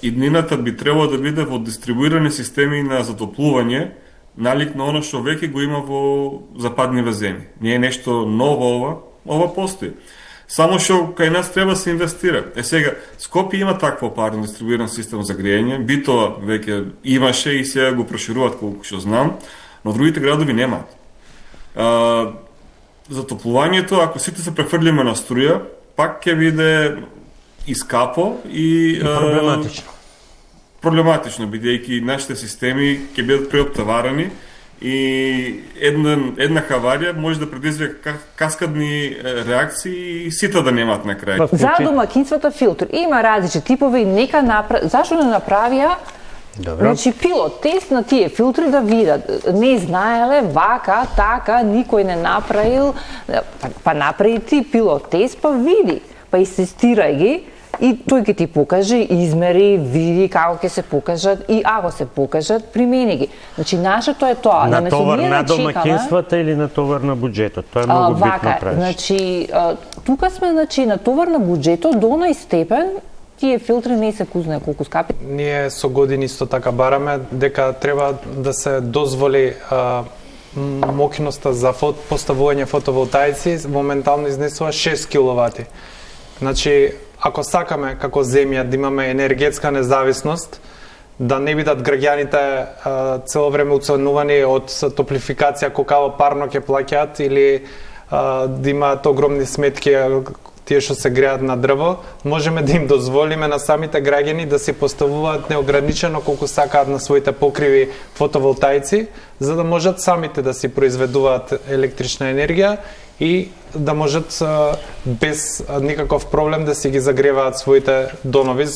иднината би требало да биде во дистрибуирани системи на затоплување, налик на оно што веќе го има во западниве земји. Не е нешто ново ова постои. Само што кај нас треба да се инвестира. Сега, Скопје има таква парно дистрибуиран систем за грејење, Битола веќе имаше и сега го прошируваат колку што знам, но другите градови немаат. Затоплувањето, ако сите се префрлиме на струја, пак ќе биде искапо и проблематично, бидејќи нашите системи ќе бидат преоптоварени и една хаварија може да предизвика каскадни реакции и сите да немаат на крај. За домакинствата филтр има различни типови и нека зашто не направија значи пилот тест на тие филтри да видат. Не знаеле вака, така, никој не направил, па направи ти пилот тест, па види, па истестирај ги. И тој ќе ти покаже, измери, види како ќе се покажат и ако се покажат, примени ги. Значи нашето е тоа. Натовар на домакинствата или натовар на буџетот? Тоа е многу битно прашање. Значи, тука сме натовар на буџетот до оној степен тие филтри не се кузне колку скапи. Ние со години исто така бараме дека треба да се дозволи мокиноста за поставување фотоволтаици моментално изнесува 6 киловати. Значи, ако сакаме како земја да имаме енергетска независност, да не бидат граѓаните цело време уценувани од топлификација колку парно ќе плаќаат или да имаат огромни сметки тие што се греат на дрво, можеме да им дозволиме на самите граѓани да се поставуваат неограничено колку сакаат на своите покриви фотоволтаици, за да можат самите да си произведуваат електрична енергија и да можат без никаков проблем да си ги загреваат своите донови.